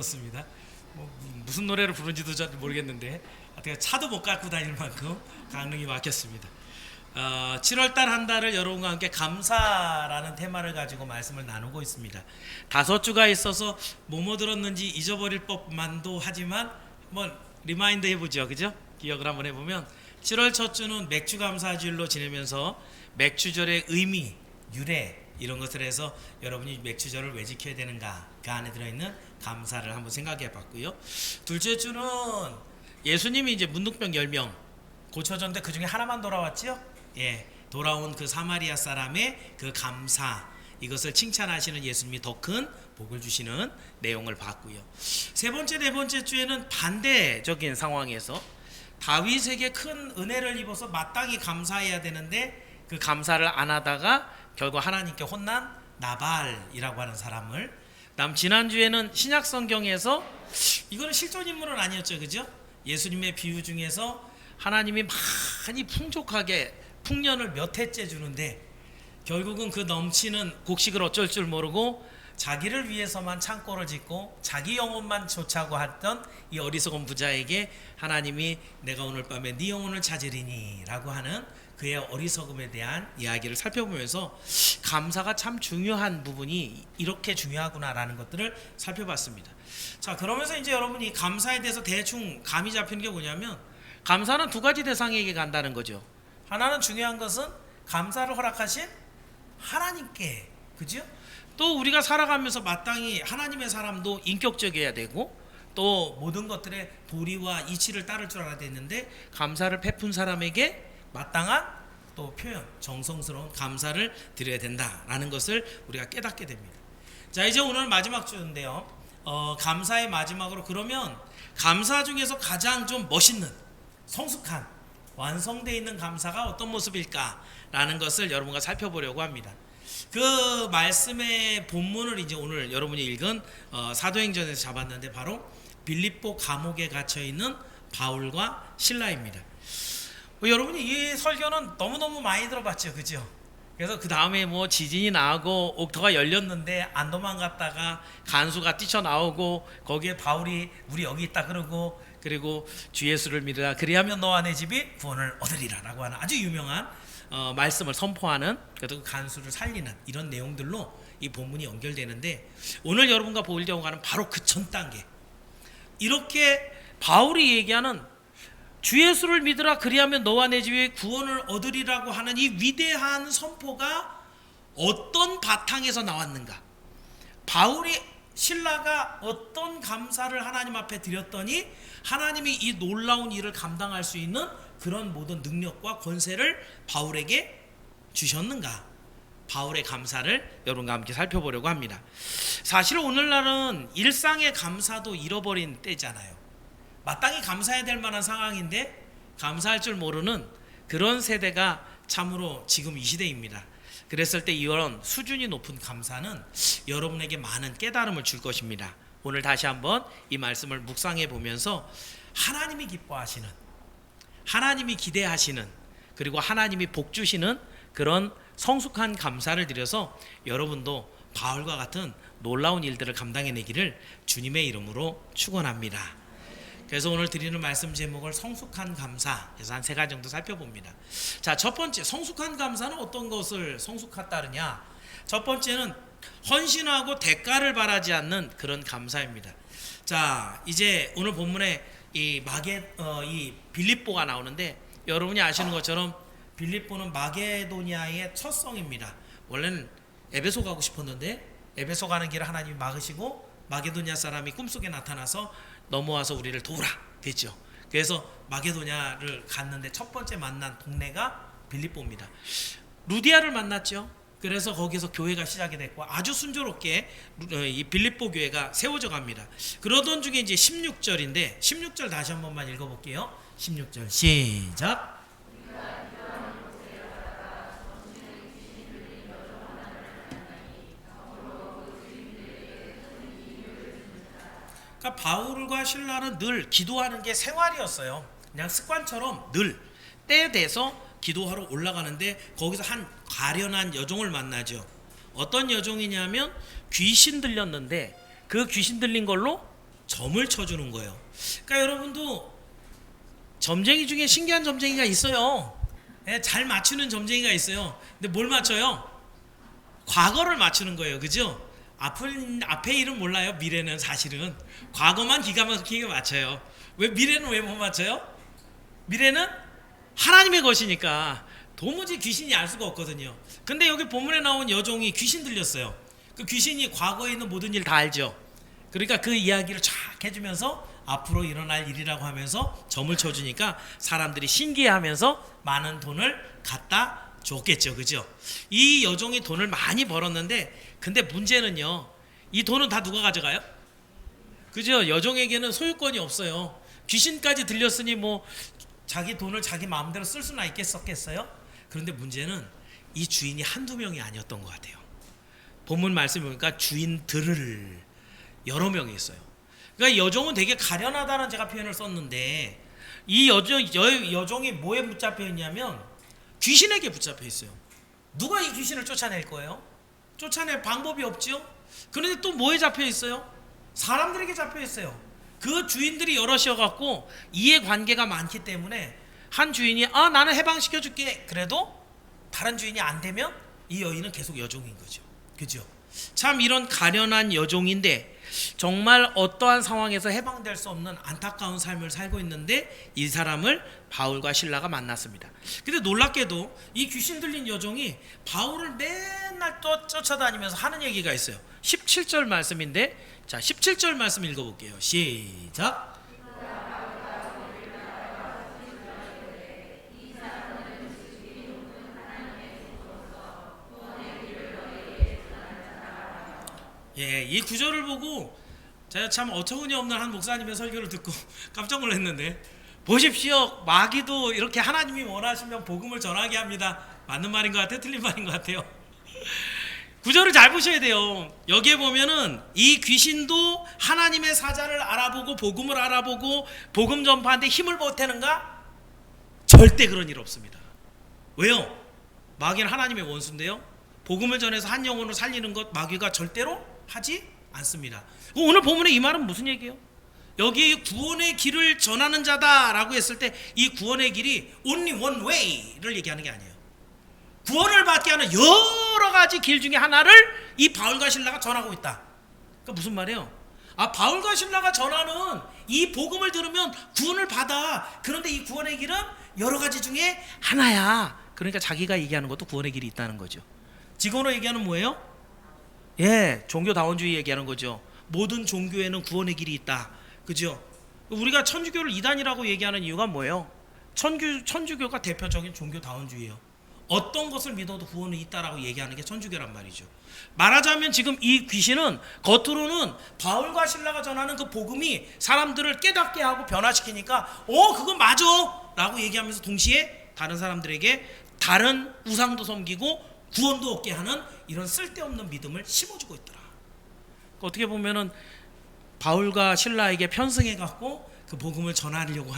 습니다. 뭐 무슨 노래를 부른지도 잘 모르겠는데 어떻게 차도 못 갖고 다닐 만큼 강릉이 막혔습니다. 7월달 한 달을 여러분과 함께 감사라는 테마를 가지고 말씀을 나누고 있습니다. 5주가 있어서 뭐뭐 들었는지 잊어버릴 법만도 하지만 한번 리마인드 해보죠, 그죠? 기억을 한번 해보면 7월 첫 주는 맥주 감사주일로 지내면서 맥주절의 의미, 유래 이런 것을 해서 여러분이 맥주절을 왜 지켜야 되는가 그 안에 들어있는 감사를 한번 생각해 봤고요. 둘째 주는 예수님이 이제 문둥병 10명 고쳐졌는데 그 중에 하나만 돌아왔지요? 예, 돌아온 그 사마리아 사람의 그 감사 이것을 칭찬하시는 예수님이 더 큰 복을 주시는 내용을 봤고요. 세 번째, 네 번째 주에는 반대적인 상황에서 다윗에게 큰 은혜를 입어서 마땅히 감사해야 되는데 그 감사를 안 하다가 결국 하나님께 혼난 나발이라고 하는 사람을, 다음 지난주에는 신약 성경에서 이거는 실존 인물은 아니었죠, 그죠? 예수님의 비유 중에서 하나님이 많이 풍족하게 풍년을 몇 해째 주는데 결국은 그 넘치는 곡식을 어쩔 줄 모르고 자기를 위해서만 창고를 짓고 자기 영혼만 좇자고 했던 이 어리석은 부자에게 하나님이 내가 오늘 밤에 네 영혼을 찾으리니 라고 하는 그의 어리석음에 대한 이야기를 살펴보면서 감사가 참 중요한 부분이 이렇게 중요하구나라는 것들을 살펴봤습니다. 자, 그러면서 이제 여러분이 감사에 대해서 대충 감이 잡히는 게 뭐냐면 감사는 두 가지 대상에게 간다는 거죠. 하나는 중요한 것은 감사를 허락하신 하나님께, 그죠? 또 우리가 살아가면서 마땅히 하나님의 사람도 인격적이어야 되고 또 모든 것들의 도리와 이치를 따를 줄 알아야 되는데 감사를 베푼 사람에게 마땅한 또 표현, 정성스러운 감사를 드려야 된다라는 것을 우리가 깨닫게 됩니다. 자, 이제 오늘 마지막 주인데요. 감사의 마지막으로 그러면 감사 중에서 가장 좀 멋있는, 성숙한, 완성되어 있는 감사가 어떤 모습일까라는 것을 여러분과 살펴보려고 합니다. 그 말씀의 본문을 이제 오늘 여러분이 읽은 사도행전에서 잡았는데 바로 빌립보 감옥에 갇혀 있는 바울과 실라입니다. 여러분이 이 설교는 너무너무 많이 들어봤죠, 그죠? 그래서 그 다음에 뭐 지진이 나고 옥터가 열렸는데 안 도망갔다가 간수가 뛰쳐나오고 거기에 바울이 우리 여기 있다 그러고 그리고 주 예수를 믿으라 그리하면 너와 내 집이 구원을 얻으리라 라고 하는 아주 유명한 말씀을 선포하는, 그래도 그 간수를 살리는 이런 내용들로 이 본문이 연결되는데 오늘 여러분과 보려고 하는 바로 그 전 단계, 이렇게 바울이 얘기하는 주 예수를 믿으라 그리하면 너와 내 집에 구원을 얻으리라고 하는 이 위대한 선포가 어떤 바탕에서 나왔는가, 바울이 신라가 어떤 감사를 하나님 앞에 드렸더니 하나님이 이 놀라운 일을 감당할 수 있는 그런 모든 능력과 권세를 바울에게 주셨는가, 바울의 감사를 여러분과 함께 살펴보려고 합니다. 사실 오늘날은 일상의 감사도 잃어버린 때잖아요. 마땅히 감사해야 될 만한 상황인데 감사할 줄 모르는 그런 세대가 참으로 지금 이 시대입니다. 그랬을 때 이런 수준이 높은 감사는 여러분에게 많은 깨달음을 줄 것입니다. 오늘 다시 한번 이 말씀을 묵상해 보면서 하나님이 기뻐하시는, 하나님이 기대하시는, 그리고 하나님이 복 주시는 그런 성숙한 감사를 드려서 여러분도 바울과 같은 놀라운 일들을 감당해내기를 주님의 이름으로 축원합니다. 그래서 오늘 드리는 말씀 제목을 성숙한 감사, 그래서 한 3가지 정도 살펴봅니다. 자, 첫 번째, 성숙한 감사는 어떤 것을 성숙하 따르냐? 첫 번째는 헌신하고 대가를 바라지 않는 그런 감사입니다. 자, 이제 오늘 본문에 이 빌립보가 나오는데 여러분이 아시는 것처럼 빌립보는 마게도니아의 첫 성입니다. 원래는 에베소 가고 싶었는데 에베소 가는 길을 하나님이 막으시고 마게도니아 사람이 꿈속에 나타나서 넘어와서 우리를 도우라 됐죠. 그래서 마게도냐를 갔는데 첫 번째 만난 동네가 빌립보입니다. 루디아를 만났죠. 그래서 거기서 교회가 시작이 됐고 아주 순조롭게 이 빌립보 교회가 세워져 갑니다. 그러던 중에 이제 16절인데 16절 다시 한 번만 읽어볼게요. 16절 시작. 그러니까 바울과 신라는 늘 기도하는 게 생활이었어요. 그냥 습관처럼 늘 때에 돼서 기도하러 올라가는데 거기서 한 가련한 여종을 만나죠. 어떤 여종이냐면 귀신 들렸는데 그 귀신 들린 걸로 점을 쳐주는 거예요. 그러니까 여러분도 점쟁이 중에 신기한 점쟁이가 있어요. 예, 잘 맞추는 점쟁이가 있어요. 근데 뭘 맞춰요? 과거를 맞추는 거예요. 그죠? 앞에 일은 몰라요. 미래는 사실은 과거만 기가 막히게 맞춰요. 왜 미래는 왜 못 맞춰요? 미래는 하나님의 것이니까 도무지 귀신이 알 수가 없거든요. 근데 여기 본문에 나온 여종이 귀신 들렸어요. 그 귀신이 과거에 있는 모든 일 다 알죠. 그러니까 그 이야기를 쫙 해주면서 앞으로 일어날 일이라고 하면서 점을 쳐주니까 사람들이 신기해하면서 많은 돈을 갖다 줬겠죠. 그죠? 이 여종이 돈을 많이 벌었는데 근데 문제는요, 이 돈은 다 누가 가져가요? 그죠? 여종에게는 소유권이 없어요. 귀신까지 들렸으니 뭐 자기 돈을 자기 마음대로 쓸 수나 있겠었겠어요? 그런데 문제는 이 주인이 한두 명이 아니었던 것 같아요. 본문 말씀을 보니까 주인들을 여러 명이 있어요. 그러니까 여종은 되게 가련하다는 제가 표현을 썼는데 이 여종이 뭐에 붙잡혀 있냐면 귀신에게 붙잡혀 있어요. 누가 이 귀신을 쫓아낼 거예요? 쫓아낼 방법이 없죠. 그런데 또 뭐에 잡혀 있어요? 사람들에게 잡혀 있어요. 그 주인들이 여럿이어 갖고 이해관계가 많기 때문에 한 주인이 나는 해방시켜 줄게. 그래도 다른 주인이 안 되면 이 여인은 계속 여종인 거죠. 그죠? 참 이런 가련한 여종인데 정말 어떠한 상황에서 해방될 수 없는 안타까운 삶을 살고 있는데 이 사람을 바울과 실라가 만났습니다. 근데 놀랍게도 이 귀신 들린 여종이 바울을 맨날 또 쫓아다니면서 하는 얘기가 있어요. 17절 말씀인데, 자 17절 말씀 읽어볼게요. 시작. 예, 이 구절을 보고 제가 참 어처구니 없는 한 목사님의 설교를 듣고 깜짝 놀랐는데, 보십시오, 마귀도 이렇게 하나님이 원하시면 복음을 전하게 합니다. 맞는 말인 것 같아요? 틀린 말인 것 같아요? 구절을 잘 보셔야 돼요. 여기에 보면은 이 귀신도 하나님의 사자를 알아보고 복음을 알아보고 복음 전파하는데 힘을 보태는가? 절대 그런 일 없습니다. 왜요? 마귀는 하나님의 원수인데요. 복음을 전해서 한 영혼을 살리는 것 마귀가 절대로 하지 않습니다. 오늘 본문의 이 말은 무슨 얘기예요? 여기 구원의 길을 전하는 자다라고 했을 때 이 구원의 길이 only one way를 얘기하는 게 아니에요. 구원을 받게 하는 여러 가지 길 중에 하나를 이 바울과 실라가 전하고 있다. 그러니까 무슨 말이에요? 바울과 실라가 전하는 이 복음을 들으면 구원을 받아. 그런데 이 구원의 길은 여러 가지 중에 하나야. 그러니까 자기가 얘기하는 것도 구원의 길이 있다는 거죠. 지금으로 얘기하는 뭐예요? 예, 종교다원주의 얘기하는 거죠. 모든 종교에는 구원의 길이 있다. 그죠? 우리가 천주교를 이단이라고 얘기하는 이유가 뭐예요? 천주교가 대표적인 종교다원주의예요. 어떤 것을 믿어도 구원이 있다라고 얘기하는 게 천주교란 말이죠. 말하자면 지금 이 귀신은 겉으로는 바울과 실라가 전하는 그 복음이 사람들을 깨닫게 하고 변화시키니까 그거 맞아 라고 얘기하면서 동시에 다른 사람들에게 다른 우상도 섬기고 구원도 얻게 하는 이런 쓸데없는 믿음을 심어주고 있더라. 어떻게 보면은 바울과 실라에게 편승해 갖고 그 복음을 전하려고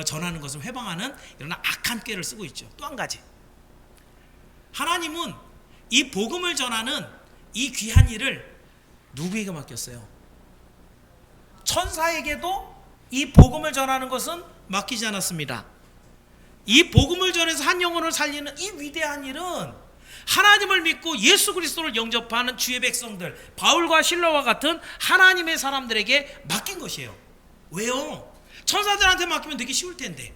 전하는 것을 회방하는 이런 악한 꾀를 쓰고 있죠. 또 한 가지, 하나님은 이 복음을 전하는 이 귀한 일을 누구에게 맡겼어요? 천사에게도 이 복음을 전하는 것은 맡기지 않았습니다. 이 복음을 전해서 한 영혼을 살리는 이 위대한 일은 하나님을 믿고 예수 그리스도를 영접하는 주의 백성들, 바울과 실라와 같은 하나님의 사람들에게 맡긴 것이에요. 왜요? 천사들한테 맡기면 되게 쉬울 텐데.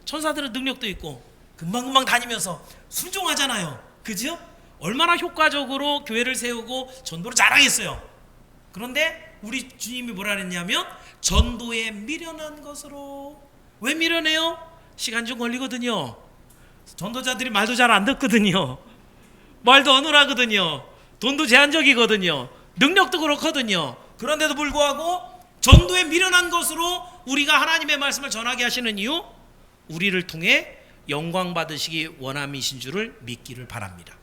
천사들은 능력도 있고 금방금방 다니면서 순종하잖아요. 그죠? 얼마나 효과적으로 교회를 세우고 전도를 잘하겠어요. 그런데 우리 주님이 뭐라 그랬냐면 전도에 미련한 것으로. 왜 미련해요? 시간 좀 걸리거든요. 전도자들이 말도 잘 안 듣거든요. 말도 어눌하거든요. 돈도 제한적이거든요. 능력도 그렇거든요. 그런데도 불구하고 전도에 미련한 것으로 우리가 하나님의 말씀을 전하게 하시는 이유, 우리를 통해 영광 받으시기 원함이신 줄을 믿기를 바랍니다.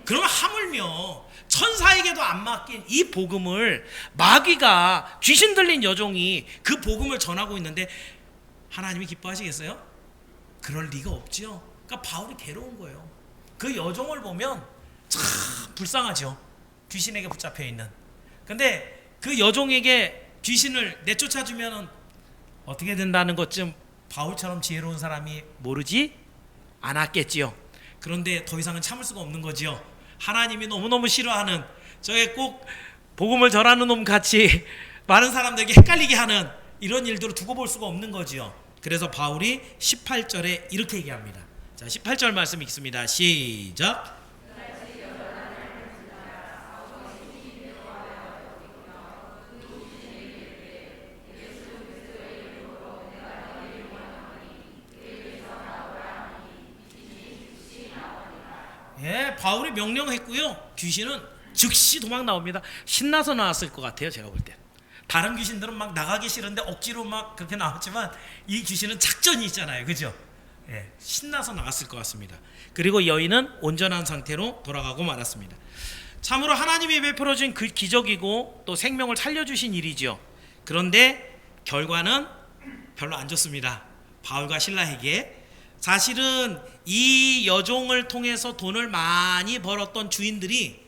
그러면 하물며 천사에게도 안 맡긴 이 복음을 마귀가, 귀신 들린 여종이 그 복음을 전하고 있는데 하나님이 기뻐하시겠어요? 그럴 리가 없죠. 그러니까 바울이 괴로운 거예요. 그 여종을 보면 참 불쌍하죠. 귀신에게 붙잡혀 있는. 근데 그 여종에게 귀신을 내쫓아주면 어떻게 된다는 것쯤 바울처럼 지혜로운 사람이 모르지 않았겠지요. 그런데 더 이상은 참을 수가 없는 거지요. 하나님이 너무너무 싫어하는, 저게 꼭 복음을 전하는 놈 같이 많은 사람들에게 헷갈리게 하는 이런 일들을 두고 볼 수가 없는 거지요. 그래서 바울이 18절에 이렇게 얘기합니다. 자, 18절 말씀 읽습니다. 시작. 예, 바울이 명령했고요. 귀신은 즉시 도망 나옵니다. 신나서 나왔을 것 같아요, 제가 볼 때. 다른 귀신들은 막 나가기 싫은데 억지로 막 그렇게 나왔지만 이 귀신은 작전이 있잖아요, 그죠? 예, 신나서 나왔을 것 같습니다. 그리고 여인은 온전한 상태로 돌아가고 말았습니다. 참으로 하나님이 베풀어준 그 기적이고 또 생명을 살려주신 일이죠. 그런데 결과는 별로 안 좋습니다. 바울과 실라에게. 사실은 이 여종을 통해서 돈을 많이 벌었던 주인들이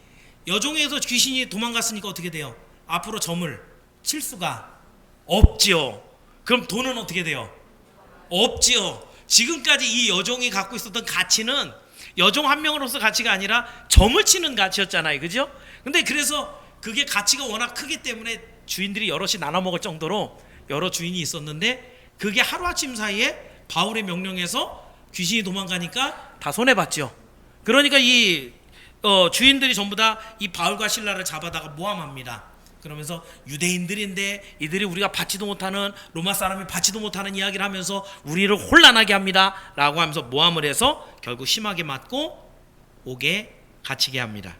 여종에서 귀신이 도망갔으니까 어떻게 돼요? 앞으로 점을 칠 수가 없지요. 그럼 돈은 어떻게 돼요? 없지요. 지금까지 이 여종이 갖고 있었던 가치는 여종 한 명으로서 가치가 아니라 점을 치는 가치였잖아요, 그죠? 근데 그래서 그게 가치가 워낙 크기 때문에 주인들이 여럿이 나눠 먹을 정도로 여러 주인이 있었는데, 그게 하루아침 사이에 바울의 명령에서 귀신이 도망가니까 다 손해봤죠. 그러니까 이 주인들이 전부 다 이 바울과 실라를 잡아다가 모함합니다. 그러면서 유대인들인데 이들이 우리가 받지도 못하는, 로마 사람이 받지도 못하는 이야기를 하면서 우리를 혼란하게 합니다 라고 하면서 모함을 해서 결국 심하게 맞고 옥에 갇히게 합니다.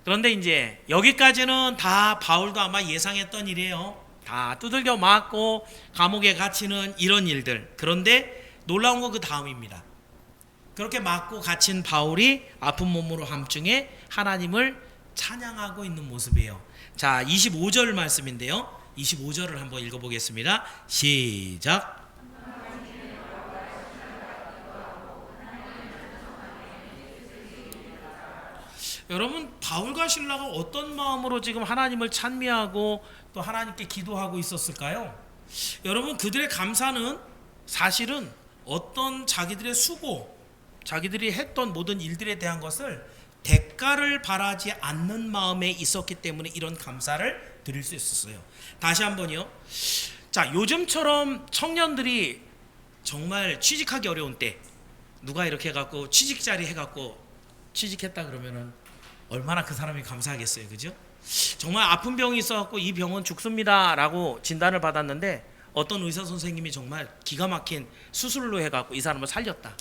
그런데 이제 여기까지는 다 바울도 아마 예상했던 일이에요. 다 두들겨 맞고 감옥에 갇히는 이런 일들. 그런데 놀라운 건 그 다음입니다. 그렇게 맞고 갇힌 바울이 아픈 몸으로 함중에 하나님을 찬양하고 있는 모습이에요. 자, 25절 말씀인데요. 25절을 한번 읽어보겠습니다. 시작. 여러분, 바울과 실라가 어떤 마음으로 지금 하나님을 찬미하고 또 하나님께 기도하고 있었을까요? 여러분, 그들의 감사는 사실은 어떤 자기들의 수고, 자기들이 했던 모든 일들에 대한 것을 대가를 바라지 않는 마음에 있었기 때문에 이런 감사를 드릴 수 있었어요. 다시 한번요. 자, 요즘처럼 청년들이 정말 취직하기 어려운 때 누가 이렇게 해갖고 취직자리 해갖고 취직했다 그러면은 얼마나 그 사람이 감사하겠어요, 그죠? 정말 아픈 병이 있어갖고 이 병은 죽습니다 라고 진단을 받았는데 어떤 의사 선생님이 정말 기가 막힌 수술로 해갖고 이 사람을 살렸다.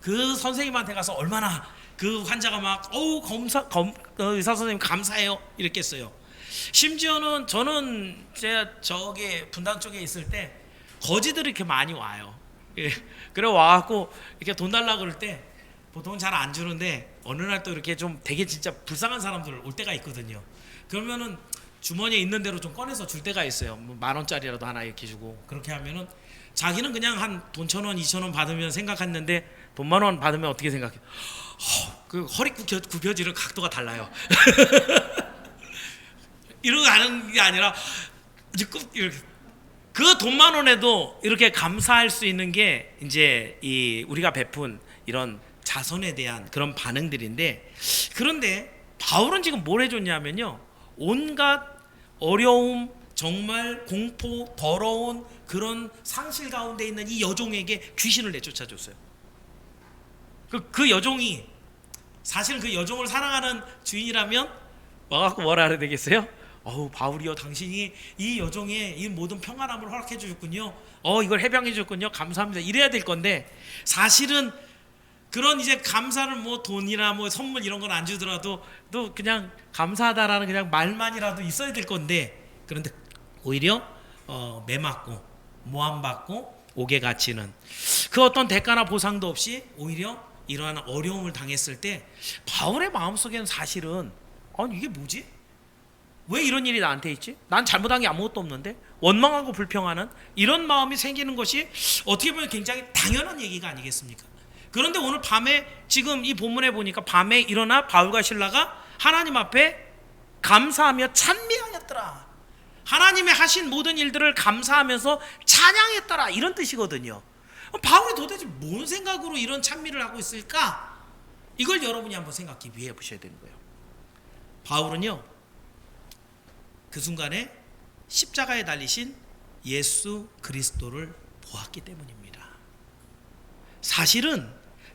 그 선생님한테 가서 얼마나 그 환자가 막 의사 선생님 감사해요 이랬겠어요. 심지어는 저는 제가 저기 분당 쪽에 있을 때 거지들이 이렇게 많이 와요. 예. 그래 와갖고 이렇게 돈 달라고 그럴 때 보통은 잘 안 주는데 어느 날 또 이렇게 좀 되게 진짜 불쌍한 사람들 올 때가 있거든요. 그러면은 주머니에 있는 대로 좀 꺼내서 줄 때가 있어요. 뭐 10,000원짜리라도 하나 이렇게 주고. 그렇게 하면은 자기는 그냥 한 돈 1,000원, 2,000원 받으면 생각했는데 돈 10,000원 받으면 어떻게 생각해? 그 허리 굽혀지는 각도가 달라요. 이러고 가는 게 아니라 이렇게 그 돈 10,000원에도 이렇게 감사할 수 있는 게 이제 이 우리가 베푼 이런 자선에 대한 그런 반응들인데, 그런데 바울은 지금 뭘 해줬냐면요, 온갖 어려움, 정말 공포, 더러운 그런 상실 가운데 있는 이 여종에게 귀신을 내쫓아줬어요. 그 여종이 사실 그 여종을 사랑하는 주인이라면 와갖고 뭐라 해야 되겠어요? 바울이요, 당신이 이 여종의 이 모든 평안함을 허락해 주셨군요. 이걸 해방해 주셨군요. 감사합니다. 이래야 될 건데, 사실은 그런 이제 감사를 뭐 돈이나 뭐 선물 이런 건 안 주더라도 또 그냥 감사하다라는 그냥 말만이라도 있어야 될 건데, 그런데 오히려 매맞고 모함받고 옥에 갇히는 그 어떤 대가나 보상도 없이 오히려 이러한 어려움을 당했을 때 바울의 마음속에는 사실은 이게 뭐지? 왜 이런 일이 나한테 있지? 난 잘못한 게 아무것도 없는데, 원망하고 불평하는 이런 마음이 생기는 것이 어떻게 보면 굉장히 당연한 얘기가 아니겠습니까? 그런데 오늘 밤에 지금 이 본문에 보니까 밤에 일어나 바울과 실라가 하나님 앞에 감사하며 찬미하였더라. 하나님의 하신 모든 일들을 감사하면서 찬양했더라, 이런 뜻이거든요. 바울이 도대체 뭔 생각으로 이런 찬미를 하고 있을까? 이걸 여러분이 한번 생각해 보셔야 되는 거예요. 바울은요, 그 순간에 십자가에 달리신 예수 그리스도를 보았기 때문입니다. 사실은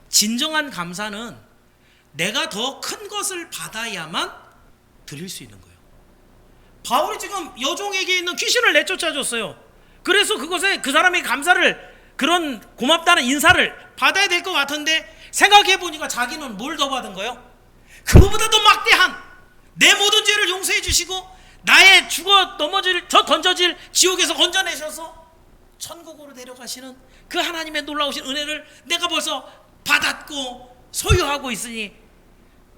진정한 감사는 내가 더 큰 것을 받아야만 드릴 수 있는 거예요. 바울이 지금 여종에게 있는 귀신을 내쫓아줬어요. 그래서 그것에 그 사람이 감사를, 그런 고맙다는 인사를 받아야 될 것 같은데, 생각해 보니까 자기는 뭘 더 받은 거예요? 그거보다 더 막대한 내 모든 죄를 용서해 주시고 나의 죽어 넘어질, 저 던져질 지옥에서 건져내셔서 천국으로 데려가시는 그 하나님의 놀라우신 은혜를 내가 벌써 받았고 소유하고 있으니,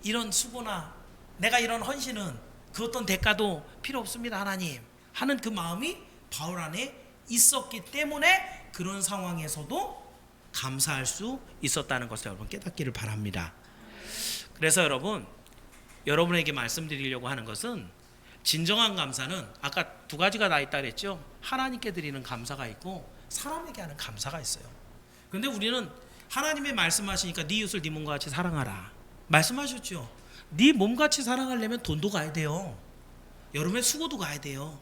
이런 수고나 내가 이런 헌신은 그 어떤 대가도 필요 없습니다, 하나님 하는 그 마음이 바울 안에 있었기 때문에 그런 상황에서도 감사할 수 있었다는 것을 여러분 깨닫기를 바랍니다. 그래서 여러분에게 말씀드리려고 하는 것은, 진정한 감사는 아까 두 가지가 다 있다 그랬죠. 하나님께 드리는 감사가 있고 사람에게 하는 감사가 있어요. 그런데 우리는 하나님의 말씀하시니까 네 이웃을 네 몸과 같이 사랑하라 말씀하셨죠. 네 몸같이 사랑하려면 돈도 가야 돼요. 여러분의 수고도 가야 돼요.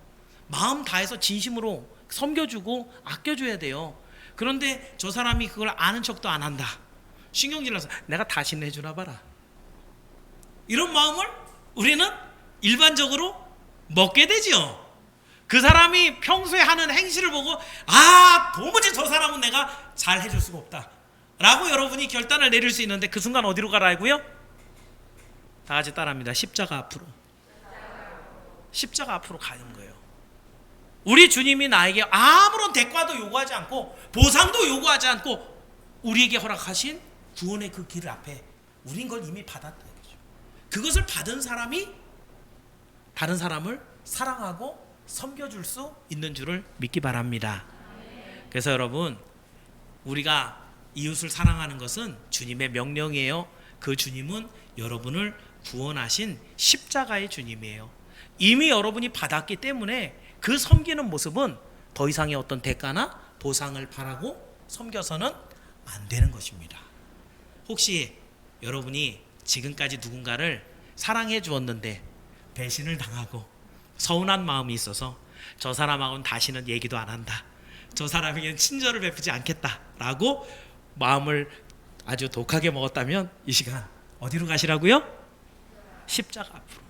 마음 다해서 진심으로 섬겨주고 아껴줘야 돼요. 그런데 저 사람이 그걸 아는 척도 안 한다, 신경질나서 내가 다시 내주나 봐라, 이런 마음을 우리는 일반적으로 먹게 되죠. 그 사람이 평소에 하는 행실을 보고 도무지 저 사람은 내가 잘 해줄 수가 없다 라고 여러분이 결단을 내릴 수 있는데, 그 순간 어디로 가라고요? 다 같이 따라합니다. 십자가 앞으로. 십자가 앞으로 가는 거예요. 우리 주님이 나에게 아무런 대가도 요구하지 않고 보상도 요구하지 않고 우리에게 허락하신 구원의 그 길 앞에 우린 걸 이미 받았다는 거죠. 그것을 받은 사람이 다른 사람을 사랑하고 섬겨줄 수 있는 줄을 믿기 바랍니다. 그래서 여러분, 우리가 이웃을 사랑하는 것은 주님의 명령이에요. 그 주님은 여러분을 구원하신 십자가의 주님이에요. 이미 여러분이 받았기 때문에 그 섬기는 모습은 더 이상의 어떤 대가나 보상을 바라고 섬겨서는 안 되는 것입니다. 혹시 여러분이 지금까지 누군가를 사랑해 주었는데 배신을 당하고 서운한 마음이 있어서 저 사람하고는 다시는 얘기도 안 한다, 저 사람에게는 친절을 베푸지 않겠다 라고 마음을 아주 독하게 먹었다면, 이 시간 어디로 가시라고요? 십자가 앞으로.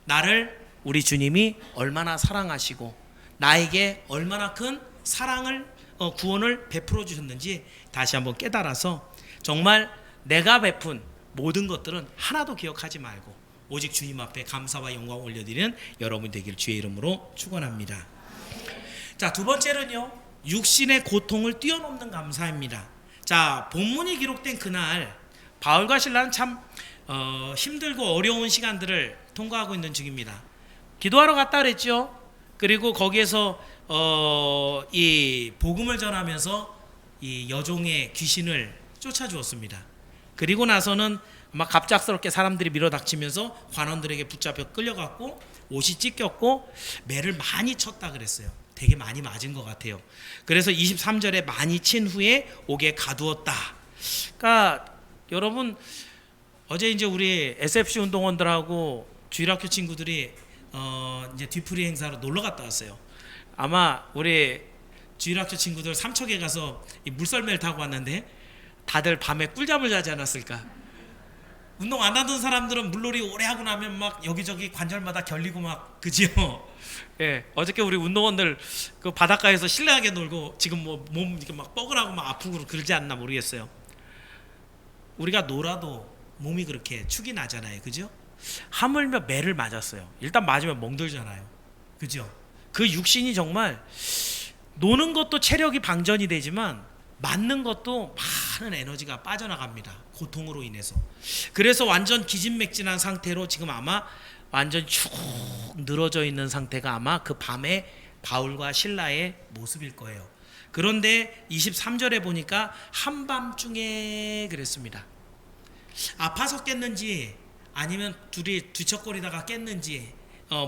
나를 우리 주님이 얼마나 사랑하시고 나에게 얼마나 큰 사랑을, 구원을 베풀어 주셨는지 다시 한번 깨달아서 정말 내가 베푼 모든 것들은 하나도 기억하지 말고 오직 주님 앞에 감사와 영광 올려드리는 여러분 되기를 주의 이름으로 축원합니다. 자, 두 번째는요, 육신의 고통을 뛰어넘는 감사입니다. 자, 본문이 기록된 그날 바울과 실라는 참 힘들고 어려운 시간들을 통과하고 있는 중입니다. 기도하러 갔다 그랬죠. 그리고 거기에서 이 복음을 전하면서 이 여종의 귀신을 쫓아주었습니다. 그리고 나서는 막 갑작스럽게 사람들이 밀어닥치면서 관원들에게 붙잡혀 끌려갔고 옷이 찢겼고 매를 많이 쳤다 그랬어요. 되게 많이 맞은 것 같아요. 그래서 23절에 많이 친 후에 옥에 가두었다. 그러니까 여러분, 어제 이제 우리 SFC 운동원들하고 주일학교 친구들이 이제 뒤풀이 행사로 놀러 갔다 왔어요. 아마 우리 주일학교 친구들 삼척에 가서 이 물썰매를 타고 왔는데 다들 밤에 꿀잠을 자지 않았을까? 운동 안 하던 사람들은 물놀이 오래 하고 나면 막 여기저기 관절마다 결리고 막, 그지요? 예, 어저께 우리 운동원들 그 바닷가에서 신나게 놀고 지금 뭐 몸 이렇게 막 뻐근하고 막 아프고 그러지 않나 모르겠어요. 우리가 놀아도 몸이 그렇게 축이 나잖아요, 그죠? 하물며 매를 맞았어요. 일단 맞으면 멍들잖아요, 그죠? 그 육신이 정말 노는 것도 체력이 방전이 되지만 맞는 것도 많은 에너지가 빠져나갑니다, 고통으로 인해서. 그래서 완전 기진맥진한 상태로 지금 아마 완전 쭉 늘어져 있는 상태가 아마 그 밤에 바울과 실라의 모습일 거예요. 그런데 23절에 보니까 한밤중에 그랬습니다. 아파서 깼는지 아니면 둘이 뒤척거리다가 깼는지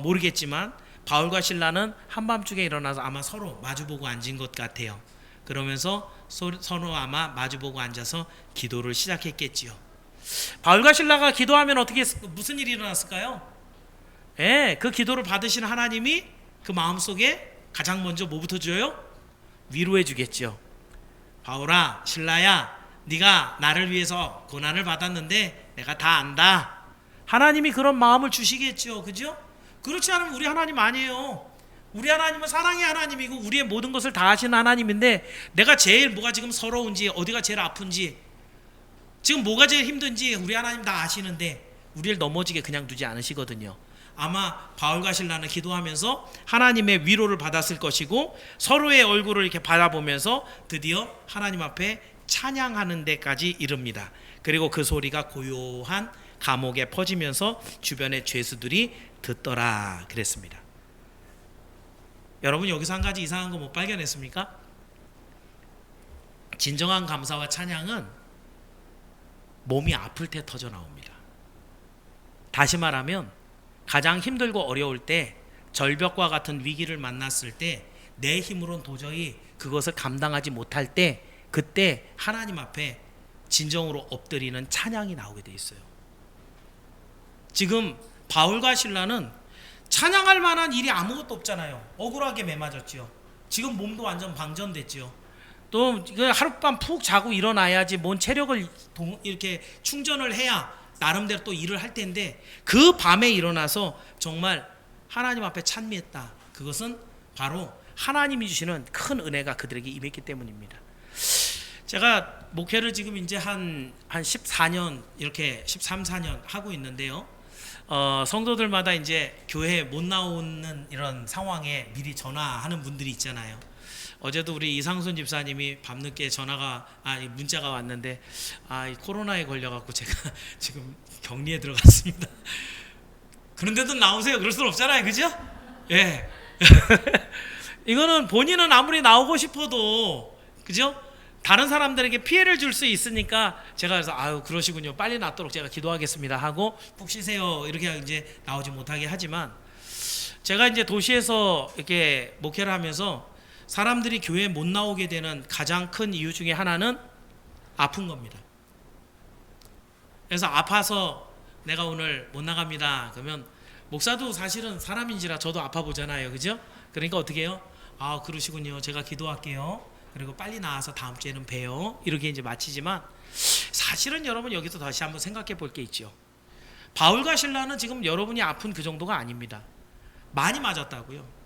모르겠지만 바울과 신라는 한밤중에 일어나서 아마 서로 마주보고 앉은 것 같아요. 그러면서 서로 아마 마주보고 앉아서 기도를 시작했겠지요. 바울과 신라가 기도하면 무슨 일이 일어났을까요? 그 기도를 받으신 하나님이 그 마음속에 가장 먼저 뭐부터 줘요? 위로해 주겠죠. 바울아, 신라야, 네가 나를 위해서 고난을 받았는데 내가 다 안다. 하나님이 그런 마음을 주시겠죠. 그죠? 그렇지 않으면 우리 하나님 아니에요. 우리 하나님은 사랑의 하나님이고 우리의 모든 것을 다 하시는 하나님인데, 내가 제일 뭐가 지금 서러운지, 어디가 제일 아픈지, 지금 뭐가 제일 힘든지 우리 하나님 다 아시는데 우리를 넘어지게 그냥 두지 않으시거든요. 아마 바울과 신라는 기도하면서 하나님의 위로를 받았을 것이고, 서로의 얼굴을 이렇게 바라보면서 드디어 하나님 앞에 찬양하는 데까지 이릅니다. 그리고 그 소리가 고요한 감옥에 퍼지면서 주변의 죄수들이 듣더라 그랬습니다. 여러분, 여기서 한 가지 이상한 거 못 발견했습니까? 진정한 감사와 찬양은 몸이 아플 때 터져 나옵니다. 다시 말하면 가장 힘들고 어려울 때, 절벽과 같은 위기를 만났을 때, 내 힘으로는 도저히 그것을 감당하지 못할 때, 그때 하나님 앞에 진정으로 엎드리는 찬양이 나오게 돼 있어요. 지금 바울과 신라는 찬양할 만한 일이 아무것도 없잖아요. 억울하게 매맞았죠. 지금 몸도 완전 방전됐죠. 또 하룻밤 푹 자고 일어나야지 뭔 체력을 이렇게 충전을 해야 나름대로 또 일을 할 텐데, 그 밤에 일어나서 정말 하나님 앞에 찬미했다. 그것은 바로 하나님이 주시는 큰 은혜가 그들에게 임했기 때문입니다. 제가 목회를 지금 이제 한 14년, 이렇게 13, 14년 하고 있는데요. 성도들마다 이제 교회에 못 나오는 이런 상황에 미리 전화하는 분들이 있잖아요. 어제도 우리 이상순 집사님이 밤늦게 문자가 왔는데, 코로나에 걸려갖고 제가 지금 격리에 들어갔습니다. 그런데도 나오세요. 그럴 수는 없잖아요. 그죠? 예. 이거는 본인은 아무리 나오고 싶어도, 그죠? 다른 사람들에게 피해를 줄 수 있으니까 제가 그래서 그러시군요. 빨리 낫도록 제가 기도하겠습니다 하고 푹 쉬세요. 이렇게 이제 나오지 못하게 하지만, 제가 이제 도시에서 이렇게 목회를 하면서 사람들이 교회에 못 나오게 되는 가장 큰 이유 중에 하나는 아픈 겁니다. 그래서 아파서 내가 오늘 못 나갑니다. 그러면 목사도 사실은 사람인지라 저도 아파 보잖아요. 그죠? 그러니까 어떻게 해요? 그러시군요. 제가 기도할게요. 그리고 빨리 나와서 다음 주에는 봬요. 이렇게 이제 마치지만, 사실은 여러분 여기서 다시 한번 생각해 볼 게 있죠. 바울과 신라는 지금 여러분이 아픈 그 정도가 아닙니다. 많이 맞았다고요.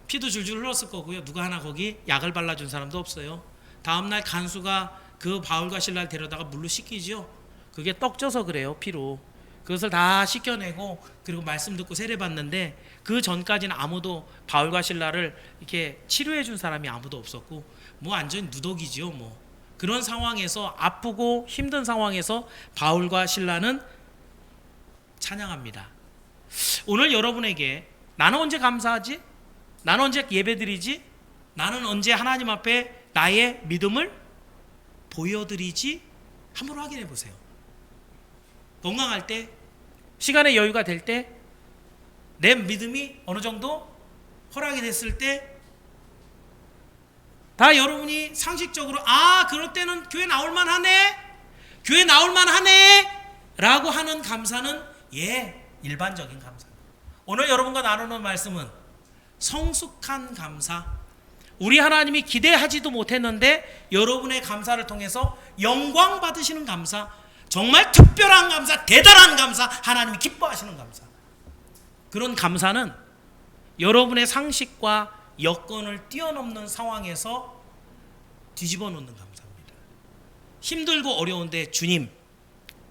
피도 줄줄 흘렀을 거고요. 누가 하나 거기 약을 발라준 사람도 없어요. 다음날 간수가 그 바울과 신라를 데려다가 물로 씻기죠. 그게 떡져서 그래요. 피로. 그것을 다 씻겨내고, 그리고 말씀 듣고 세례받는데, 그 전까지는 아무도 바울과 신라를 이렇게 치료해 준 사람이 아무도 없었고, 완전 누더기죠. 그런 상황에서, 아프고 힘든 상황에서 바울과 신라는 찬양합니다. 오늘 여러분에게 나는 언제 감사하지? 나는 언제 예배드리지? 나는 언제 하나님 앞에 나의 믿음을 보여드리지? 한번 확인해 보세요. 건강할 때, 시간의 여유가 될 때, 내 믿음이 어느 정도 허락이 됐을 때, 다 여러분이 상식적으로 그럴 때는 교회 나올만 하네, 교회 나올만 하네 라고 하는 감사는 일반적인 감사. 오늘 여러분과 나누는 말씀은 성숙한 감사, 우리 하나님이 기대하지도 못했는데 여러분의 감사를 통해서 영광 받으시는 감사, 정말 특별한 감사, 대단한 감사, 하나님이 기뻐하시는 감사. 그런 감사는 여러분의 상식과 여건을 뛰어넘는 상황에서 뒤집어 놓는 감사입니다. 힘들고 어려운데 주님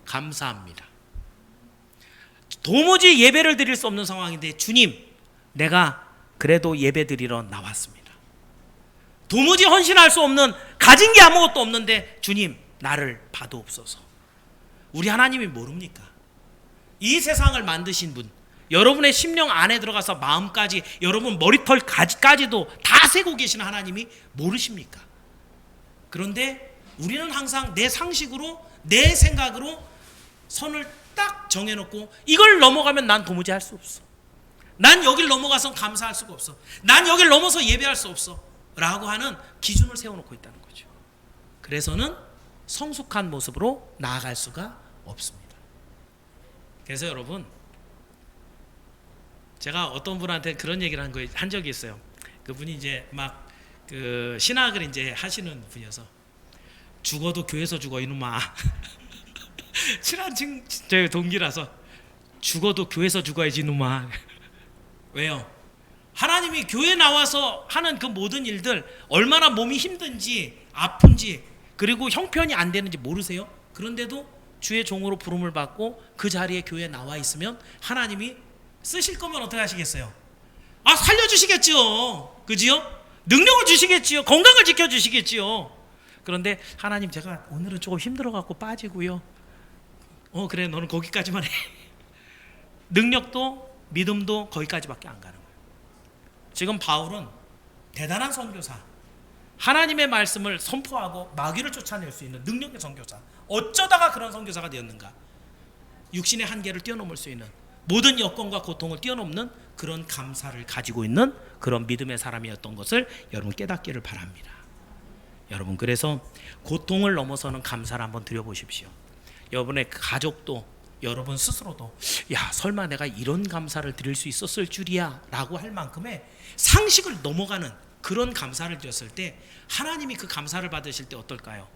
감사합니다. 도무지 예배를 드릴 수 없는 상황인데 주님, 내가 그래도 예배 드리러 나왔습니다. 도무지 헌신할 수 없는, 가진 게 아무것도 없는데 주님 나를 봐도옵소서. 우리 하나님이 모릅니까? 이 세상을 만드신 분, 여러분의 심령 안에 들어가서 마음까지, 여러분 머리털까지도 다 세고 계시는 하나님이 모르십니까? 그런데 우리는 항상 내 상식으로, 내 생각으로 선을 딱 정해놓고, 이걸 넘어가면 난 도무지 할 수 없어. 난 여길 넘어가선 감사할 수가 없어. 난 여길 넘어서 예배할 수 없어. 라고 하는 기준을 세워놓고 있다는 거죠. 그래서는 성숙한 모습으로 나아갈 수가 없습니다. 그래서 여러분, 제가 어떤 분한테 그런 얘기를 한 적이 있어요. 그분이 이제 막 그 신학을 이제 하시는 분이어서, 죽어도 교회에서 죽어 이놈아. 친한 제 동기라서, 죽어도 교회에서 죽어야지 이놈아. 왜요? 하나님이 교회 나와서 하는 그 모든 일들 얼마나 몸이 힘든지 아픈지 그리고 형편이 안 되는지 모르세요? 그런데도 주의 종으로 부름을 받고 그 자리에 교회에 나와 있으면 하나님이 쓰실 거면 어떻게 하시겠어요? 아, 살려주시겠지요. 그지요? 능력을 주시겠지요. 건강을 지켜주시겠지요. 그런데 하나님, 제가 오늘은 조금 힘들어갖고 빠지고요. 그래, 너는 거기까지만 해. 능력도 믿음도 거기까지밖에 안 가는 거예요. 지금 바울은 대단한 선교사, 하나님의 말씀을 선포하고 마귀를 쫓아낼 수 있는 능력의 선교사, 어쩌다가 그런 선교사가 되었는가? 육신의 한계를 뛰어넘을 수 있는, 모든 여건과 고통을 뛰어넘는 그런 감사를 가지고 있는 그런 믿음의 사람이었던 것을 여러분 깨닫기를 바랍니다. 여러분, 그래서 고통을 넘어서는 감사를 한번 드려보십시오. 여러분의 가족도 여러분 스스로도, 야, 설마 내가 이런 감사를 드릴 수 있었을 줄이야 라고 할 만큼의 상식을 넘어가는 그런 감사를 드렸을 때 하나님이 그 감사를 받으실 때 어떨까요?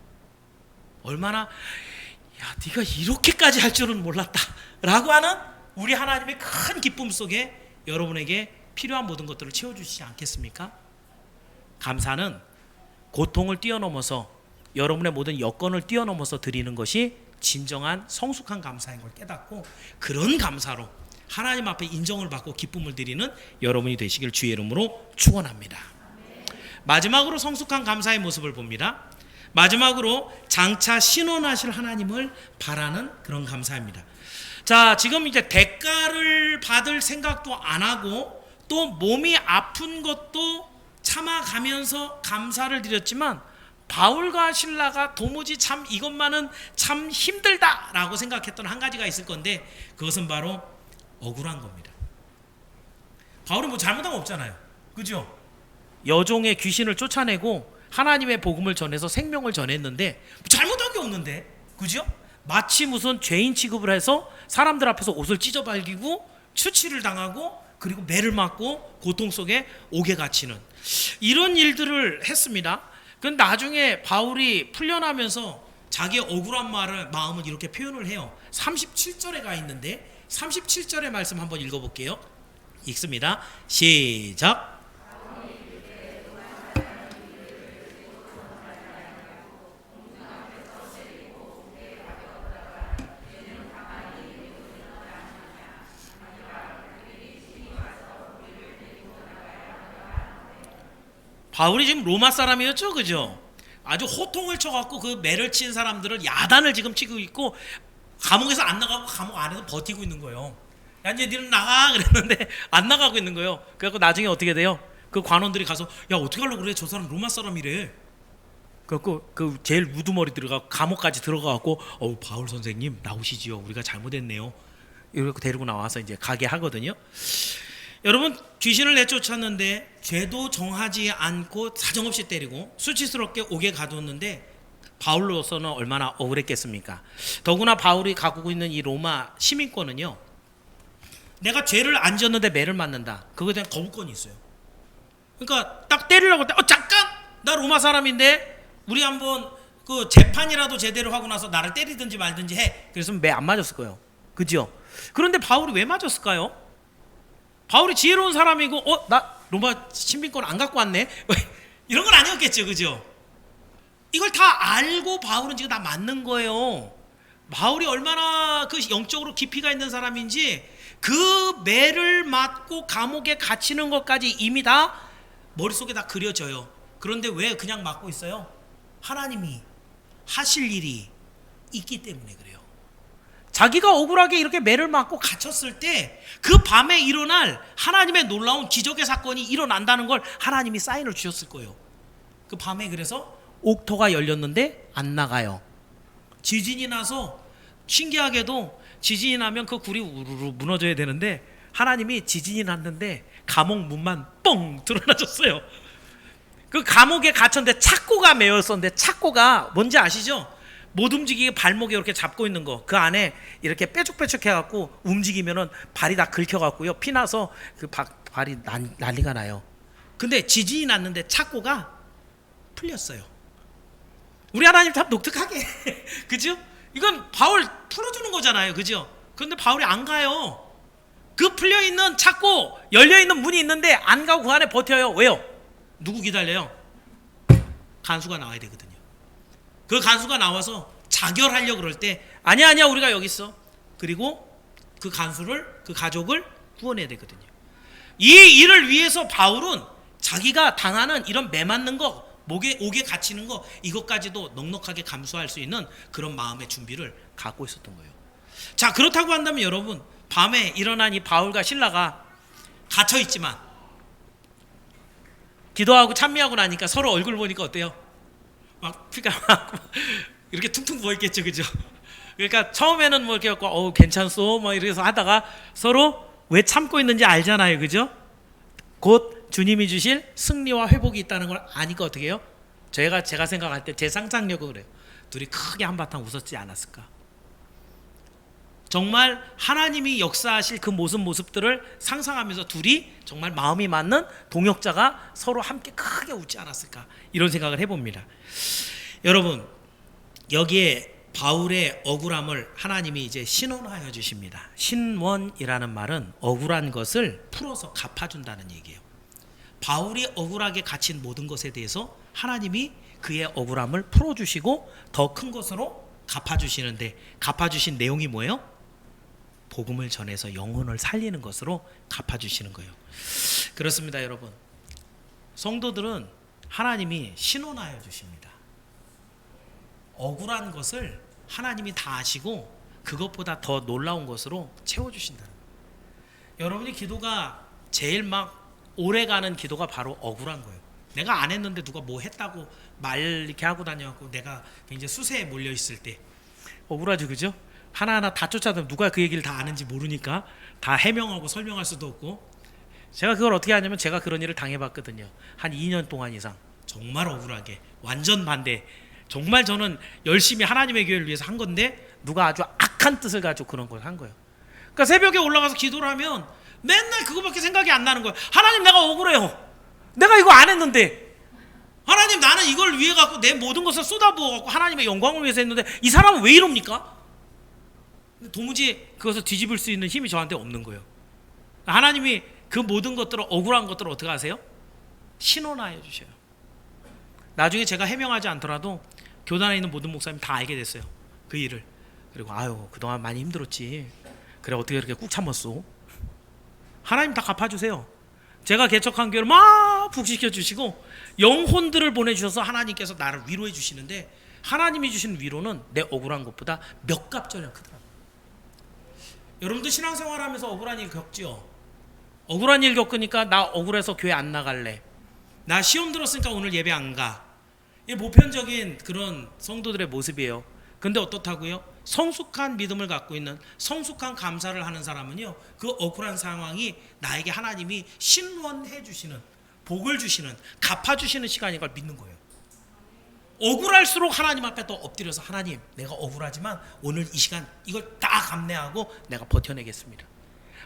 얼마나, 야, 네가 이렇게까지 할 줄은 몰랐다 라고 하는 우리 하나님의 큰 기쁨 속에 여러분에게 필요한 모든 것들을 채워주시지 않겠습니까? 감사는 고통을 뛰어넘어서, 여러분의 모든 여건을 뛰어넘어서 드리는 것이 진정한 성숙한 감사인 걸 깨닫고, 그런 감사로 하나님 앞에 인정을 받고 기쁨을 드리는 여러분이 되시길 주의 이름으로 축원합니다. 마지막으로 성숙한 감사의 모습을 봅니다. 마지막으로 장차 신원하실 하나님을 바라는 그런 감사입니다. 자, 지금 이제 대가를 받을 생각도 안 하고 또 몸이 아픈 것도 참아가면서 감사를 드렸지만, 바울과 실라가 도무지 참 이것만은 참 힘들다라고 생각했던 한 가지가 있을 건데, 그것은 바로 억울한 겁니다. 바울은 뭐 잘못한 거 없잖아요. 그죠? 여종의 귀신을 쫓아내고 하나님의 복음을 전해서 생명을 전했는데 잘못한 게 없는데, 그죠? 마치 무슨 죄인 취급을 해서 사람들 앞에서 옷을 찢어발기고 추치를 당하고 그리고 매를 맞고 고통 속에 옥에 갇히는 이런 일들을 했습니다. 그런데 나중에 바울이 풀려나면서 자기의 억울한 마음을 이렇게 표현을 해요. 37절에 가 있는데 37절의 말씀 한번 읽어볼게요. 읽습니다. 시작. 바울이 지금 로마 사람이었죠, 그죠? 아주 호통을 쳐갖고 그 매를 친 사람들을 야단을 지금 치고 있고 감옥에서 안 나가고 감옥 안에서 버티고 있는 거예요. 야, 이제 니는 나가 그랬는데 안 나가고 있는 거예요. 그래갖고 나중에 어떻게 돼요? 그 관원들이 가서, 야, 어떻게 하려고 그래? 저 사람 로마 사람이래. 그래갖고 그 제일 우두머리 들어가고 감옥까지 들어가갖고, 바울 선생님 나오시지요. 우리가 잘못했네요. 이렇게 데리고 나와서 이제 가게 하거든요. 여러분, 귀신을 내쫓았는데 죄도 정하지 않고 사정없이 때리고 수치스럽게 옥에 가두었는데 바울로서는 얼마나 억울했겠습니까? 더구나 바울이 가지고 있는 이 로마 시민권은요, 내가 죄를 안 지었는데 매를 맞는다, 그거에 대한 거부권이 있어요. 그러니까 딱 때리려고 할 때, 잠깐! 나 로마 사람인데 우리 한번 그 재판이라도 제대로 하고 나서 나를 때리든지 말든지 해. 그랬으면 매 안 맞았을 거예요. 그죠? 그런데 바울이 왜 맞았을까요? 바울이 지혜로운 사람이고, 나 로마 시민권 안 갖고 왔네? 이런 건 아니었겠죠, 그죠? 이걸 다 알고 바울은 지금 다 맞는 거예요. 바울이 얼마나 그 영적으로 깊이가 있는 사람인지 그 매를 맞고 감옥에 갇히는 것까지 이미 다 머릿속에 다 그려져요. 그런데 왜 그냥 맞고 있어요? 하나님이 하실 일이 있기 때문에 그래요. 자기가 억울하게 이렇게 매를 맞고 갇혔을 때 그 밤에 일어날 하나님의 놀라운 기적의 사건이 일어난다는 걸 하나님이 사인을 주셨을 거예요. 그 밤에 그래서 옥토가 열렸는데 안 나가요. 지진이 나서, 신기하게도 지진이 나면 그 굴이 우르르 무너져야 되는데 하나님이 지진이 났는데 감옥 문만 뻥 드러나졌어요. 그 감옥에 갇혔는데 착고가 매였었는데, 착고가 뭔지 아시죠? 못 움직이게 발목에 이렇게 잡고 있는 거, 그 안에 이렇게 빼죽빼죽 해갖고 움직이면은 발이 다 긁혀갖고요, 피나서 그 발이 난리가 나요. 근데 지진이 났는데 착고가 풀렸어요. 우리 하나님 참 독특하게 그죠? 이건 바울 풀어주는 거잖아요, 그죠? 그런데 바울이 안 가요. 그 풀려있는 착고, 열려있는 문이 있는데 안 가고 그 안에 버텨요. 왜요? 누구 기다려요? 간수가 나와야 되거든요. 그 간수가 나와서 자결하려고 그럴 때 아니야 우리가 여기 있어. 그리고 그 간수를, 그 가족을 구원해야 되거든요. 이 일을 위해서 바울은 자기가 당하는 이런 매 맞는 거, 옥에 갇히는 거, 이것까지도 넉넉하게 감수할 수 있는 그런 마음의 준비를 갖고 있었던 거예요. 자, 그렇다고 한다면 여러분, 밤에 일어난 이 바울과 실라가 갇혀 있지만 기도하고 찬미하고 나니까 서로 얼굴 보니까 어때요? 막 피가 막 이렇게 퉁퉁 부어있겠죠, 그죠? 그러니까 처음에는 뭐 이렇게 갖고 괜찮소 뭐 이래서 하다가 서로 왜 참고 있는지 알잖아요, 그죠? 곧 주님이 주실 승리와 회복이 있다는 걸 아니까 어떻게 해요? 제가 생각할 때 제 상상력은 그래요. 둘이 크게 한바탕 웃었지 않았을까? 정말 하나님이 역사하실 그 모습들을 상상하면서 둘이 정말 마음이 맞는 동역자가 서로 함께 크게 웃지 않았을까, 이런 생각을 해봅니다. 여러분, 여기에 바울의 억울함을 하나님이 이제 신원하여 주십니다. 신원이라는 말은 억울한 것을 풀어서 갚아준다는 얘기예요. 바울이 억울하게 갇힌 모든 것에 대해서 하나님이 그의 억울함을 풀어주시고 더 큰 것으로 갚아주시는데, 갚아주신 내용이 뭐예요? 복음을 전해서 영혼을 살리는 것으로 갚아주시는 거예요. 그렇습니다, 여러분. 성도들은 하나님이 신원하여 주십니다. 억울한 것을 하나님이 다 아시고 그것보다 더 놀라운 것으로 채워주신다. 여러분이 기도가 제일 막 오래가는 기도가 바로 억울한 거예요. 내가 안 했는데 누가 뭐 했다고 말 이렇게 하고 다녀갖고 내가 굉장히 수세에 몰려 있을 때 억울하죠, 그죠? 하나하나 다 쫓아다니면 누가 그 얘기를 다 아는지 모르니까 다 해명하고 설명할 수도 없고. 제가 그걸 어떻게 하냐면, 제가 그런 일을 당해봤거든요. 한 2년 동안 이상 정말 억울하게, 완전 반대. 정말 저는 열심히 하나님의 교회를 위해서 한 건데 누가 아주 악한 뜻을 가지고 그런 걸 한 거예요. 그러니까 새벽에 올라가서 기도를 하면 맨날 그거밖에 생각이 안 나는 거예요. 하나님, 내가 억울해요. 내가 이거 안 했는데, 하나님, 나는 이걸 위해 갖고 내 모든 것을 쏟아부어 갖고 하나님의 영광을 위해서 했는데 이 사람은 왜 이럽니까? 도무지 그것을 뒤집을 수 있는 힘이 저한테 없는 거예요. 하나님이 그 모든 것들을, 억울한 것들을 어떻게 하세요? 신원하여 주셔요. 나중에 제가 해명하지 않더라도 교단에 있는 모든 목사님 다 알게 됐어요, 그 일을. 그리고 아유, 그동안 많이 힘들었지. 그래, 어떻게 그렇게 꾹 참았어? 하나님 다 갚아주세요. 제가 개척한 교회를 막 북시켜 주시고 영혼들을 보내주셔서 하나님께서 나를 위로해 주시는데, 하나님이 주시는 위로는 내 억울한 것보다 몇 값절량 크더라고요. 여러분도 신앙생활하면서 억울한 일 겪지요? 억울한 일 겪으니까 나 억울해서 교회 안 나갈래, 나 시험 들었으니까 오늘 예배 안 가. 이게 보편적인 그런 성도들의 모습이에요. 근데 어떻다고요? 성숙한 믿음을 갖고 있는, 성숙한 감사를 하는 사람은요, 그 억울한 상황이 나에게 하나님이 신원해 주시는, 복을 주시는, 갚아주시는 시간인 걸 믿는 거예요. 억울할수록 하나님 앞에 또 엎드려서, 하나님, 내가 억울하지만 오늘 이 시간 이걸 다 감내하고 내가 버텨내겠습니다.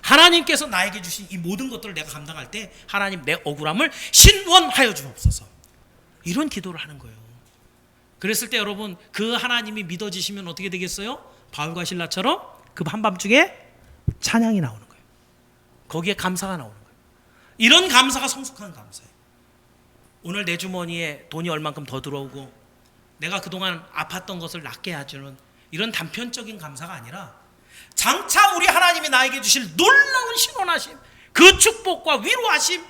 하나님께서 나에게 주신 이 모든 것들을 내가 감당할 때 하나님, 내 억울함을 신원하여 주옵소서, 이런 기도를 하는 거예요. 그랬을 때 여러분, 그 하나님이 믿어지시면 어떻게 되겠어요? 바울과 실라처럼 그 한밤중에 찬양이 나오는 거예요. 거기에 감사가 나오는 거예요. 이런 감사가 성숙한 감사예요. 오늘 내 주머니에 돈이 얼만큼 더 들어오고 내가 그동안 아팠던 것을 낫게 해주는 이런 단편적인 감사가 아니라, 장차 우리 하나님이 나에게 주실 놀라운 신원하심, 그 축복과 위로하심,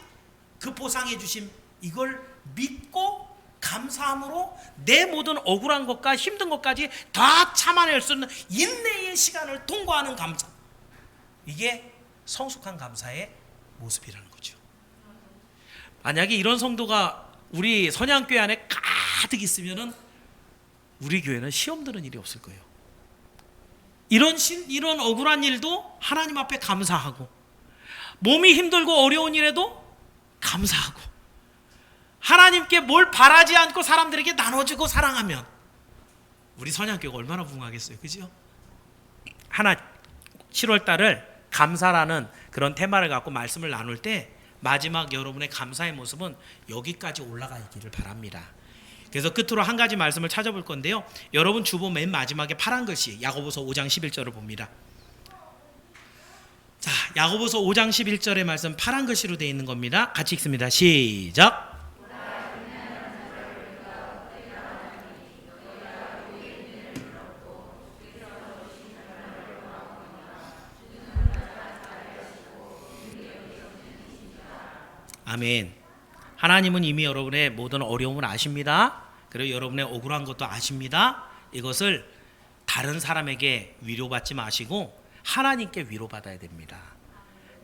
그 보상해 주심, 이걸 믿고 감사함으로 내 모든 억울한 것과 힘든 것까지 다 참아낼 수 있는 인내의 시간을 통과하는 감사, 이게 성숙한 감사의 모습이라는 거죠. 만약에 이런 성도가 우리 선양교회 안에 가득 있으면은 우리 교회는 시험 드는 일이 없을 거예요. 이런 억울한 일도 하나님 앞에 감사하고, 몸이 힘들고 어려운 일에도 감사하고, 하나님께 뭘 바라지 않고 사람들에게 나눠주고 사랑하면 우리 선양교회가 얼마나 부흥하겠어요. 그죠? 7월 달을 감사라는 그런 테마를 갖고 말씀을 나눌 때 마지막 여러분의 감사의 모습은 여기까지 올라가 있기를 바랍니다. 그래서 끝으로 한 가지 말씀을 찾아볼 건데요. 여러분 주보 맨 마지막에 파란 글씨 야고보서 5장 11절을 봅니다. 자, 야고보서 5장 11절의 말씀 파란 글씨로 되어 있는 겁니다. 같이 읽습니다. 시작. 아멘. 하나님은 이미 여러분의 모든 어려움을 아십니다. 그리고 여러분의 억울한 것도 아십니다. 이것을 다른 사람에게 위로받지 마시고 하나님께 위로받아야 됩니다.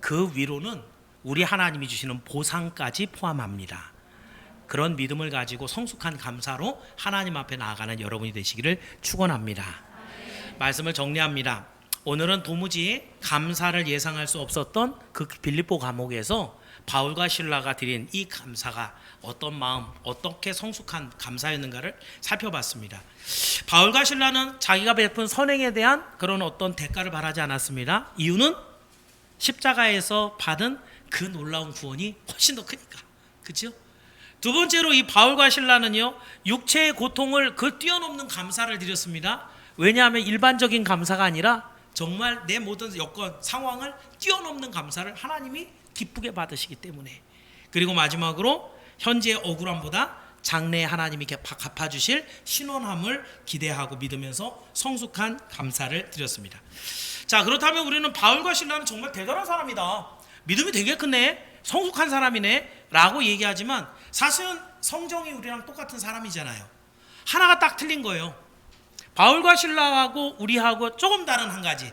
그 위로는 우리 하나님이 주시는 보상까지 포함합니다. 그런 믿음을 가지고 성숙한 감사로 하나님 앞에 나아가는 여러분이 되시기를 축원합니다. 말씀을 정리합니다. 오늘은 도무지 감사를 예상할 수 없었던 그 빌립보 감옥에서 바울과 실라가 드린 이 감사가 어떤 마음, 어떻게 성숙한 감사였는가를 살펴봤습니다. 바울과 실라는 자기가 베푼 선행에 대한 그런 어떤 대가를 바라지 않았습니다. 이유는 십자가에서 받은 그 놀라운 구원이 훨씬 더 크니까. 그렇죠? 두 번째로 이 바울과 실라는요, 육체의 고통을 그 뛰어넘는 감사를 드렸습니다. 왜냐하면 일반적인 감사가 아니라 정말 내 모든 여건, 상황을 뛰어넘는 감사를 하나님이 기쁘게 받으시기 때문에. 그리고 마지막으로 현재의 억울함보다 장래에 하나님이 갚아주실 신원함을 기대하고 믿으면서 성숙한 감사를 드렸습니다. 자, 그렇다면 우리는 바울과 실라는 정말 대단한 사람이다, 믿음이 되게 크네, 성숙한 사람이네 라고 얘기하지만 사실은 성정이 우리랑 똑같은 사람이잖아요. 하나가 딱 틀린 거예요. 바울과 실라하고 우리하고 조금 다른 한 가지,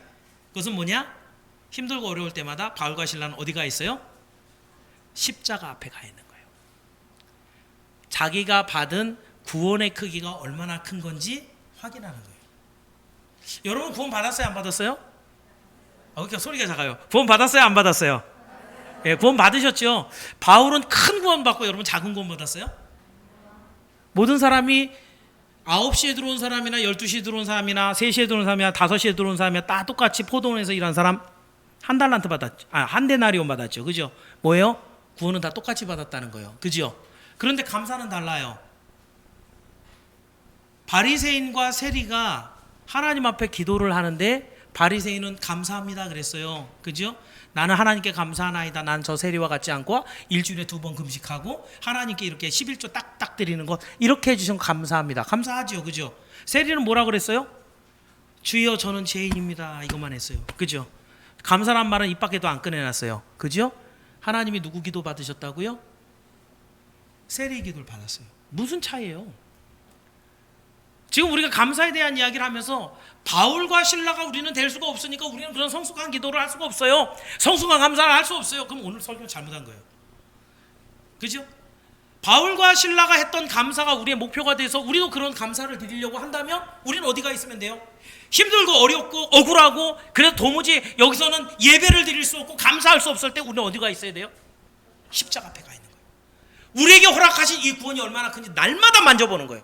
그것은 뭐냐? 힘들고 어려울 때마다 바울과 실라는 어디가 있어요? 십자가 앞에 가 있는 거예요. 자기가 받은 구원의 크기가 얼마나 큰 건지 확인하는 거예요. 여러분 구원 받았어요? 안 받았어요? 그러니까 소리가 작아요. 구원 받았어요? 안 받았어요? 예, 구원 받으셨죠? 바울은 큰 구원 받고 여러분 작은 구원 받았어요? 모든 사람이 9시에 들어온 사람이나 12시에 들어온 사람이나 3시에 들어온 사람이나 5시에 들어온 사람이나 다 똑같이 포도원에서 일한 사람 한 달란트 받았죠. 한 데나리온 받았죠. 그죠? 뭐예요? 구원은 다 똑같이 받았다는 거예요. 그죠? 그런데 감사는 달라요. 바리새인과 세리가 하나님 앞에 기도를 하는데 바리새인은 감사합니다 그랬어요. 그죠? 나는 하나님께 감사하나이다. 난 저 세리와 같지 않고 일주일에 2번 금식하고 하나님께 이렇게 11조 딱딱 드리는 것, 이렇게 해주셔서 감사합니다. 감사하죠. 그죠? 세리는 뭐라 그랬어요? 주여 저는 죄인입니다. 이것만 했어요. 그죠? 감사란 말은 입 밖에도 안 꺼내놨어요. 그죠? 하나님이 누구 기도 받으셨다고요? 세리 기도를 받았어요. 무슨 차이예요? 지금 우리가 감사에 대한 이야기를 하면서 바울과 실라가 우리는 될 수가 없으니까 우리는 그런 성숙한 기도를 할 수가 없어요. 성숙한 감사를 할 수 없어요. 그럼 오늘 설교 잘못한 거예요. 그죠? 바울과 실라가 했던 감사가 우리의 목표가 돼서 우리도 그런 감사를 드리려고 한다면 우리는 어디가 있으면 돼요? 힘들고 어렵고 억울하고 그래서 도무지 여기서는 예배를 드릴 수 없고 감사할 수 없을 때 우리는 어디가 있어야 돼요? 십자가 앞에 가 있는 거예요. 우리에게 허락하신 이 구원이 얼마나 큰지 날마다 만져보는 거예요.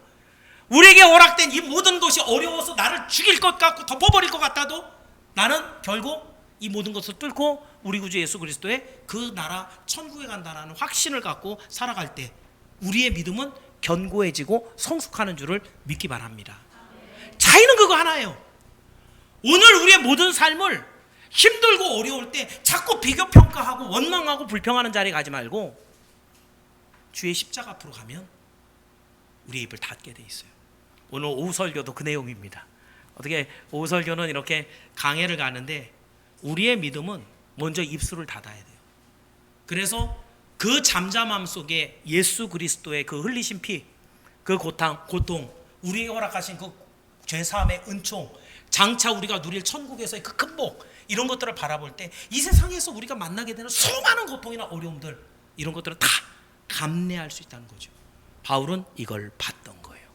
우리에게 허락된 이 모든 것이 어려워서 나를 죽일 것 같고 덮어버릴 것 같아도 나는 결국 이 모든 것을 뚫고 우리 구주 예수 그리스도의 그 나라 천국에 간다는 확신을 갖고 살아갈 때 우리의 믿음은 견고해지고 성숙하는 줄을 믿기 바랍니다. 차이는 그거 하나예요. 오늘 우리의 모든 삶을 힘들고 어려울 때 자꾸 비교평가하고 원망하고 불평하는 자리에 가지 말고 주의 십자가 앞으로 가면 우리의 입을 닫게 돼 있어요. 오늘 오후 설교도 그 내용입니다. 어떻게 오후 설교는 이렇게 강해를 가는데 우리의 믿음은 먼저 입술을 닫아야 돼요. 그래서 그 잠잠함 속에 예수 그리스도의 그 흘리신 피, 그 고통, 우리에게 허락하신 그 죄사함의 은총, 장차 우리가 누릴 천국에서의 그 큰 복, 이런 것들을 바라볼 때 이 세상에서 우리가 만나게 되는 수많은 고통이나 어려움들, 이런 것들을 다 감내할 수 있다는 거죠. 바울은 이걸 봤던 거예요.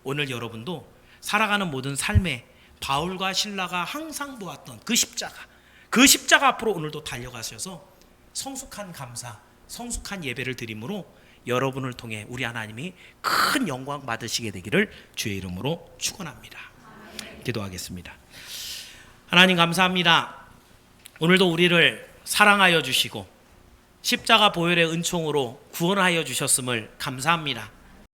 오늘 여러분도 살아가는 모든 삶에 바울과 실라가 항상 보았던 그 십자가 앞으로 오늘도 달려가셔서 성숙한 감사, 성숙한 예배를 드림으로 여러분을 통해 우리 하나님이 큰 영광 받으시게 되기를 주의 이름으로 축원합니다. 기도하겠습니다. 하나님 감사합니다. 오늘도 우리를 사랑하여 주시고 십자가 보혈의 은총으로 구원하여 주셨음을 감사합니다.